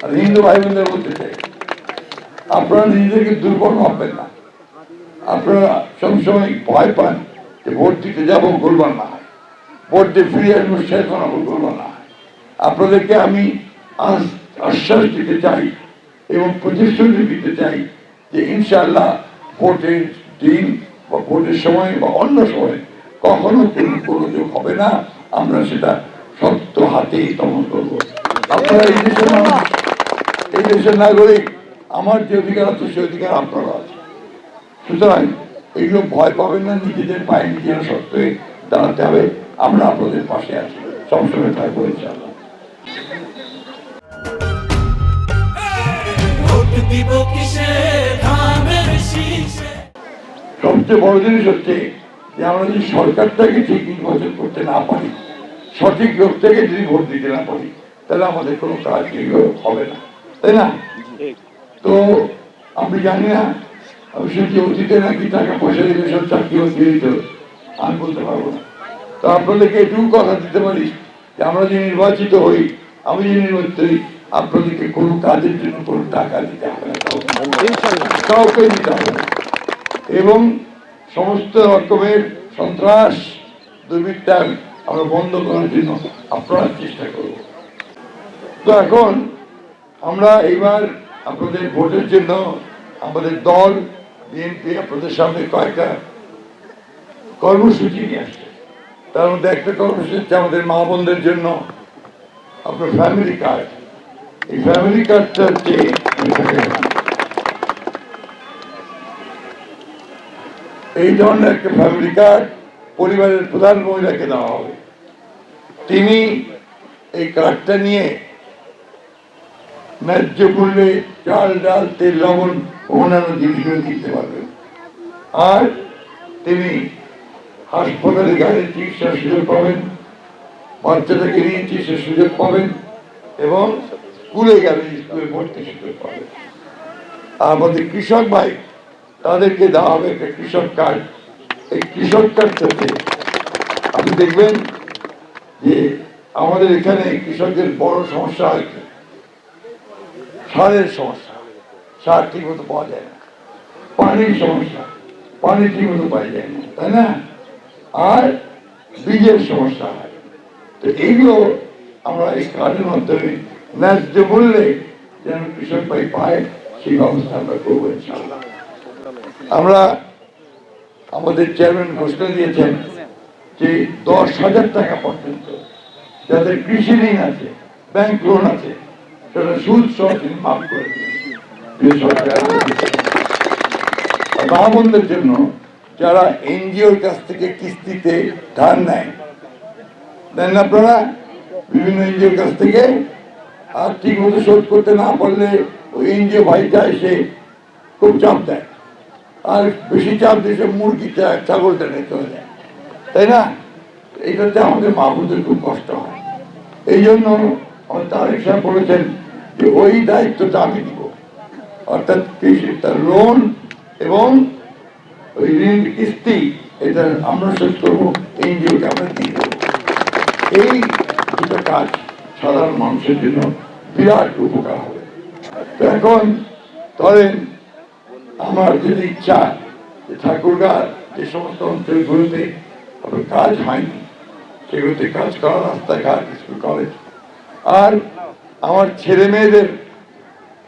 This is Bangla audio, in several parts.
আর হিন্দু ভাই বোনদের বলতে চাই, আপনারা নিজেদেরকে দুর্বল ভাববেন না। আপনারা সবসময় ভয় পান যে ভোট দিতে যাবো গোলমাল না হয়, ভোট দিয়ে ফিরে আসবো সে কোনো গোলমাল না হয়। আপনাদেরকে আমি আশ্বাস দিতে চাই এবং প্রতিশ্রুতি দিতে চাই যে ইনশাআল্লাহ ভোটের দিন বা ভোটের সময় বা অন্য সময় কখনো কোনো গোলযোগ হবে না। আমরা সেটা শক্ত হাতেই দমন করবো। আপনারা এই দেশের নাগরিক, আমার যে অধিকার আছে সে অধিকার আপনারা আছে। সুতরাং এইগুলো ভয় পাবেন না, নিজেদের পায়ে নিজেরা শক্ত হয়ে দাঁড়াতে হবে। আমরা আপনাদের পাশে আছি, সবসময় থাকবো ইনশাআল্লাহ। সবচেয়ে বড় জিনিস হচ্ছে যে আমরা যদি সরকারটাকে ঠিক নির্বাচন করতে না পারি, সঠিক লোক থেকে যদি ভোট দিতে না পারি, তাহলে আমাদের কোনো কাজ হবে না, তাই না? তো আমি জানি না, আমি শুনছি অতীতে নাকি টাকা পয়সা দিলে সব চাকরি দিয়ে দিত, আমি বলতে পারবো না। তো আপনাদেরকে এটুকু কথা দিতে পারি যে আমরা যে নির্বাচিত হই, আমি যে নির্বাচিত হই, আপনাদেরকে কোনো কাজের জন্য কোনো টাকা দিতে হবে না, কাউকে দিতে হবে না। এবং সমস্ত রকমের সন্ত্রাস দুর্বৃত্তায়ন আমরা বন্ধ করার জন্য আপনারা চেষ্টা করব। তো এখন আমরা এইবার আপনাদের ভোটের জন্য আমাদের দল বিএনপি আপনাদের সামনে কয়েকটা কর্মসূচি নিয়ে আসছে। তার মধ্যে একটা কর্মসূচি হচ্ছে আমাদের মা বোনদের জন্য আপনার ফ্যামিলি কার্ড। এই ফ্যামিলি কার্ডটা হচ্ছে এই ধরনের একটা ফ্যামিলি কার্ড পরিবারের প্রধান মহিলাকে দেওয়া হবে। তিনি এই কার্ডটা নিয়ে ন্যায্য মূল্যে চাল, ডাল, তেল, লবণ অন্যান্য জিনিসগুলো কিনতে পারবেন। আর তিনি হাসপাতালে গাড়ির চিকিৎসার সুযোগ পাবেন, বাচ্চাটাকে নিয়ে চিকিৎসার সুযোগ পাবেন এবং স্কুলে গেলে স্কুলে ভর্তির সুযোগ পাবেন। আর আমাদের কৃষক ভাই, তাদেরকে দেওয়া হবে একটা কৃষক কার্ড। এই কৃষক কার্ডটাতে আপনি দেখবেন যে আমাদের এখানে কৃষকদের বড় সমস্যা হয়েছে সারের সমস্যা, সার ঠিক মতো পাওয়া যায় না, পানির সমস্যা, পানি ঠিক মতো পাওয়া যায় না, তাই না? আর বীজের সমস্যা হয়। তো এইগুলো আমরা এই কার্ডের মাধ্যমে ন্যায্য মূল্যে যেন কৃষক ভাই পায় সেই ব্যবস্থা আমরা করবো ইনশাআল্লাহ। আমরা আমাদের চেয়ারম্যান ঘোষণা দিয়েছেন যে 10,000 টাকা পর্যন্ত যাদের কৃষি ঋণ আছে, ব্যাংক লোন আছে, সেটা সুদ সহ তিনি মাফ করে মা বোনদের জন্য যারা এনজিওর কাছ থেকে কিস্তিতে ধার নেয়, দেন আপনারা বিভিন্ন এনজিওর কাছ থেকে, আর ঠিক মতো শোধ করতে না পারলে ওই এনজিও ভাইটা এসে খুব চাপ দেয়, আর বেশি চাপ দিয়েছে মুরগিটা, ছাগলটা নিয়ে চলে যায়, তাই না? এইটাতে আমাদের মা বোনদের খুব কষ্ট হয়। এই জন্য তারেক সাহেব বলেছেন যে ওই দায়িত্বটা আমি দিব, অর্থাৎ তার লোন এবং ওই ঋণ কিস্তি এটা আমরা শোধ করবো, এনজিওকে আমরা দিয়ে দেবো। এই দুটো কাজ সাধারণ মানুষের জন্য বিরাট উপকার হবে। তো এখন ধরেন আমার যদি ইচ্ছা যে ঠাকুরগাঁও যে সমস্ত অঞ্চলগুলোতে কাজ হয়নি সেগুলোতে কাজ করা, রাস্তাঘাট, স্কুল, কলেজ, আর আমার ছেলে মেয়েদের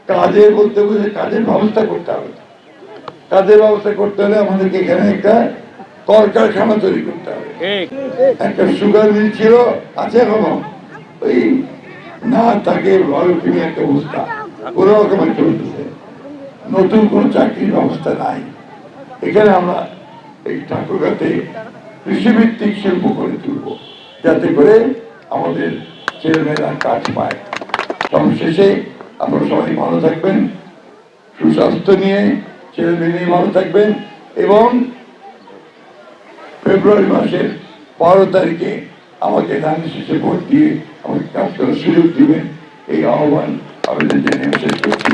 কাজের বলতে বুঝে কাজের ব্যবস্থা করতে হবে। কাজের ব্যবস্থা করতে হলে আমাদেরকে এখানে একটা কলকারখানা তৈরি করতে হবে। একটা সুগার মিল ছিল, আছে এখনো, ওই না থাকে একটা অবস্থা, কোনো রকমের চলতেছে, নতুন কোন চাকরির ব্যবস্থা নাই। এখানে আমরা এই ঠাকুরগাঁতে কৃষিভিত্তিক শিল্প করে তুলব, যাতে করে আমাদের ছেলেমেয়েরা কাজ পায়। সবশেষে আপনারা সবাই ভালো থাকবেন, সুস্বাস্থ্য নিয়ে ছেলে মেয়ে নিয়ে ভালো থাকবেন এবং ফেব্রুয়ারি মাসের 12 তারিখে আমাকে ধান শেষে ভোট দিয়ে আমাকে কাজ করার সুযোগ দিবেন, এই আহ্বান আবেদন জানিয়ে শেষ করছি।